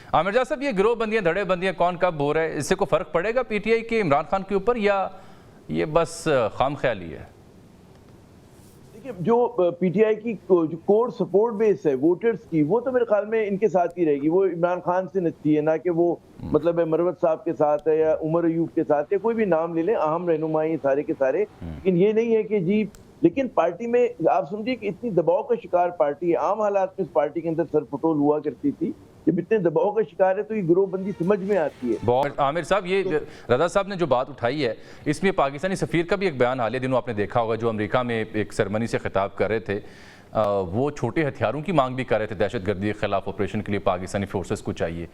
आमिर साहब, ये गिरोह बंदियां, धड़े बंदियां कौन कब हो रहा है, इससे कोई फर्क पड़ेगा पीटीआई के इमरान खान के ऊपर, या ये बस खाम ख्याली है? देखिए, जो पीटीआई की जो कोर सपोर्ट बेस है वोटर्स की, वो तो मेरे ख्याल में इनके साथ ही रहेगी। वो इमरान खान से नचती है, ना कि वो मतलब मरवत साहब के साथ है या उमर अयूब के साथ है, कोई भी नाम ले लें, अहम रहनुमाई सारे के सारे। लेकिन ये नहीं है कि जी, लेकिन पार्टी में आप समझिए कि इतनी दबाव का शिकार पार्टी है। आम हालात में इस पार्टी के अंदर सरपटोल हुआ करती थी, जब इतने दबाव का शिकार है तो ये गिरोहबंदी समझ में आती है। बहुत आमिर साहब, ये रजा साहब ने जो बात उठाई है, इसमें पाकिस्तानी सफ़ीर का भी एक बयान हालिया दिनों आपने देखा होगा, जो अमेरिका में एक सेरेमनी से खिताब कर रहे थे। वो छोटे हथियारों की मांग भी कर रहे थे, दहशतगर्दी के खिलाफ ऑपरेशन के लिए पाकिस्तानी फोर्सेस को चाहिए।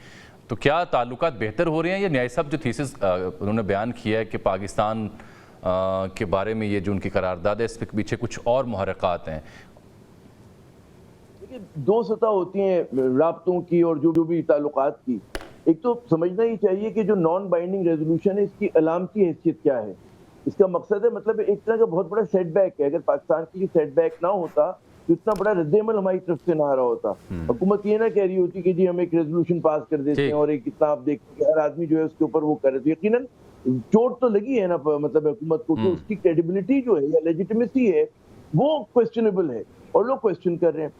तो क्या ताल्लुकात बेहतर हो रहे हैं, या न्याय साहब जो थीसिस उन्होंने बयान किया है कि पाकिस्तान के बारे में ये जो उनकी करारदाद है, इसके पीछे कुछ और मुहर्रिकात हैं? दो सतह होती हैं राब्तों की और जो भी ताल्लुकात की। एक तो समझना ही चाहिए कि जो नॉन बाइंडिंग रेजोल्यूशन है, इसकी अलामती हैसियत क्या है। इसका मकसद है, मतलब एक तरह का बहुत बड़ा सेटबैक है। अगर पाकिस्तान की सेटबैक ना होता तो इतना बड़ा रद्द-ए-अमल हमारी तरफ से ना आ रहा होता। हुकूमत ये ना कह रही होती कि जी हम एक रेजोल्यूशन पास कर देते हैं और एक इतना आप देखते हैं हर आदमी जो है उसके ऊपर वो करे। तो यकीनन चोट तो लगी है ना मतलब हुकूमत को, कि उसकी क्रेडिबिलिटी जो है या लेजिटिमेसी है वो क्वेश्चनेबल है और लोग क्वेश्चन कर रहे हैं।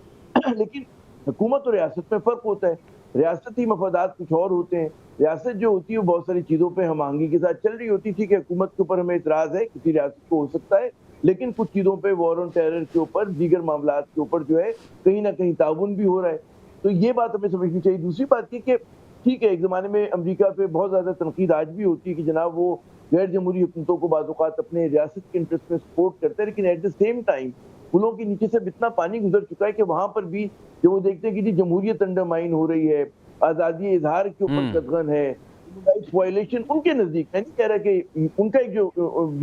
लेकिन हुकूमत और रियासत में फर्क होता है। रियासती मफादात कुछ और होते हैं। रियासत जो होती है वो बहुत सारी चीजों पे हम आहंगी के साथ चल रही होती थी कि हुकूमत के ऊपर हमें इतराज है, किसी रियासत को हो सकता है, लेकिन कुछ चीजों पे वॉर ऑन टेरर के ऊपर, दीगर मामलात के ऊपर जो है कहीं ना कहीं ताउन भी हो रहा है। तो ये बात हमें समझनी चाहिए। दूसरी बात ये कि ठीक है, एक जमाने में अमेरिका पे बहुत ज्यादा तनकीद आज भी होती है कि जनाब वो गैर जमहूरी हुकूमतों को बाज़ औक़ात अपने रियासत के इंटरेस्ट में सपोर्ट करते हैं, लेकिन एट द सेम टाइम पुलों के नीचे से इतना पानी गुजर चुका है कि वहां पर भी जब वो देखते हैं कि जी जमहूरियत अंडरमाइन हो रही है, आज़ादी इजहार के ऊपर कदगन है, राइट्स वायलेशन उनके नजदीक, मैं नहीं कह रहा कि उनका एक जो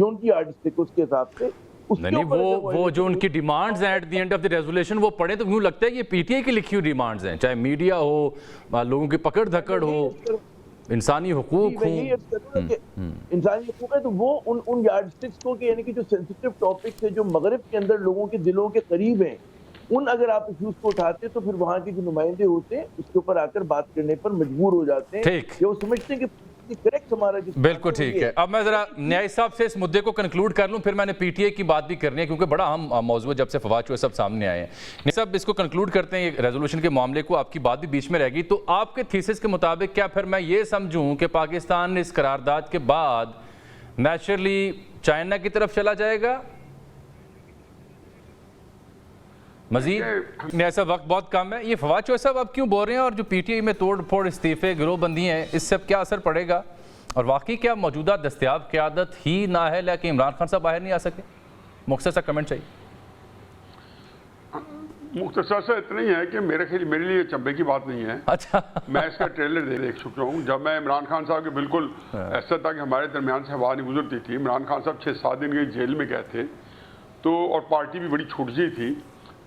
उनकी आर्टिस्टिक उसके हिसाब से नहीं, वो जो उनकी डिमांड्स हैं at the end of the resolution वो पढ़े तो यूं लगता है कि पीटीआई की लिखी हुई डिमांड्स हैं, चाहे मीडिया हो, लोगों की पकड़ धकड़ हो, इंसानी हुकूक हो। इंसानी हुकूक है तो वो उन यार्डस्टिक्स को, कि यानी कि जो सेंसिटिव टॉपिक्स है जो मगरिब के अंदर लोगों के दिलों के करीब हैं, उन अगर आप इश्यूज को उठाते हैं तो फिर वहां के जो नुमाइंदे होते हैं उसके ऊपर आकर बात करने पर मजबूर हो जाते हैं। ठीक, वो समझते हैं कि करेक्ट हमारा बिल्कुल ठीक है। अब मैं जरा न्याय साहब से इस मुद्दे को कंक्लूड कर लूं, फिर मैंने पीटीआई की बात भी करनी है क्योंकि बड़ा अहम मौजूद जब से फवाद चौधरी सब सामने आए हैं। न्याय साहब, इसको कंक्लूड करते हैं रेजोल्यूशन के मामले को, आपकी बात भी बीच में रहेगी। तो आपके थीसिस के मुताबिक क्या फिर मैं ये समझूं कि पाकिस्तान इस करारदाद के बाद नेचुरली चाइना की तरफ चला जाएगा? मजीद ऐसा वक्त बहुत कम है। ये फवाद चौधरी साहब अब क्यों बोल रहे हैं, और जो पीटीआई में तोड़ फोड़, इस्तीफे, गिरोहबंदी हैं, इससे अब क्या असर पड़ेगा, और वाकई क्या मौजूदा दस्तयाब क़यादत ही नाअहल है कि इमरान खान साहब बाहर नहीं आ सके? मुख्तसर सा कमेंट चाहिए। मुख्तसर सा इतना ही है कि मेरे लिए चंबे की बात नहीं है। अच्छा, मैं इसका ट्रेलर देख चुका हूँ। जब मैं इमरान खान साहब के बिल्कुल ऐसा था कि हमारे दरमियान से हवा नहीं गुजरती थी। इमरान खान साहब 6-7 दिन के जेल में गए थे, तो और पार्टी भी बड़ी छोटी सी थी।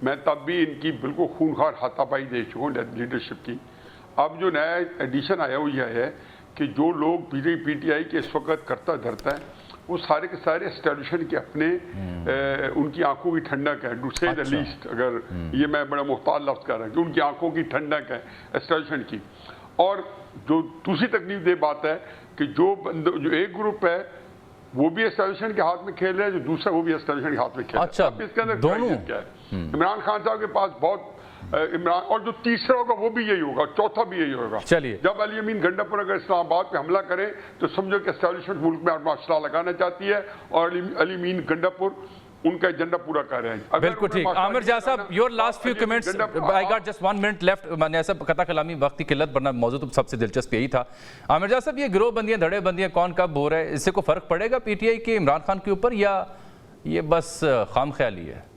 मैं तब भी इनकी बिल्कुल खूनखार हाथापाई देख चुका हूँ लीडरशिप की। अब जो नया एडिशन आया वो यह है कि जो लोग पीटीआई के इस वक्त करता धरता है वो सारे के सारे एस्टेब्लिशमेंट के अपने उनकी आंखों की ठंडक है, टू से द लीस्ट। अगर ये मैं बड़ा मुख्तार लफ्ज़ कर रहा हूँ कि उनकी आंखों की ठंडक है एस्टेब्लिशमेंट की। और जो दूसरी तकलीफ दे बात है कि जो एक ग्रुप है वो भी एस्टेब्लिशमेंट के हाथ में खेल रहे हैं, जो दूसरा वो भी एस्टेब्लिशमेंट के हाथ में खेल रहे हैं। अच्छा, अब इसके अंदर दोनों क्या है? इमरान खान साहब के पास बहुत इमरान, और जो तीसरा होगा वो भी यही होगा, चौथा भी यही होगा। चलिए, जब अली अमीन गंडापुर अगर इस्लामाबाद पे हमला करें तो समझो कि एस्टेब्लिशमेंट मुल्क में माशरा लगाना चाहती है और अली अमीन गंडापुर उनका एजेंडा पूरा कर रहे हैं। बिल्कुल ठीक। आमिर जा साहब, your last few comments, I got just 1 minute left. मैंने ऐसा कता कलामी वक्त की किल्लत, वरना मौजूद तो सबसे दिलचस्प यही था। आमिर जा साहब, ये गिरोह बंदियां, धड़े बंदियां कौन कब हो रहा है, इससे कोई फर्क पड़ेगा पीटीआई के इमरान खान के ऊपर, या ये बस खाम ख्याली है?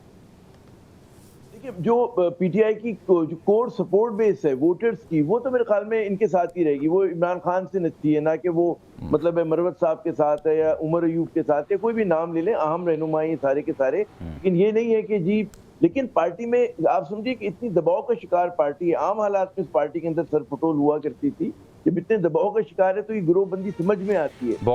जो पीटीआई की जो कोर सपोर्ट बेस है वोटर्स की, वो तो मेरे ख्याल में इनके साथ ही रहेगी। वो इमरान खान से नचती है, ना कि वो मतलब मरवत साहब के साथ है या उमर अयूब के साथ है, कोई भी नाम ले लें, अहम रहनुमाई सारे के सारे। लेकिन ये नहीं है कि जी, लेकिन पार्टी में आप समझिए कि इतनी दबाव का शिकार पार्टी है। आम हालात में इस पार्टी के अंदर सरपटोल हुआ करती थी, जब इतने दबाव का शिकार है तो ये गिरोहबंदी समझ में आती है।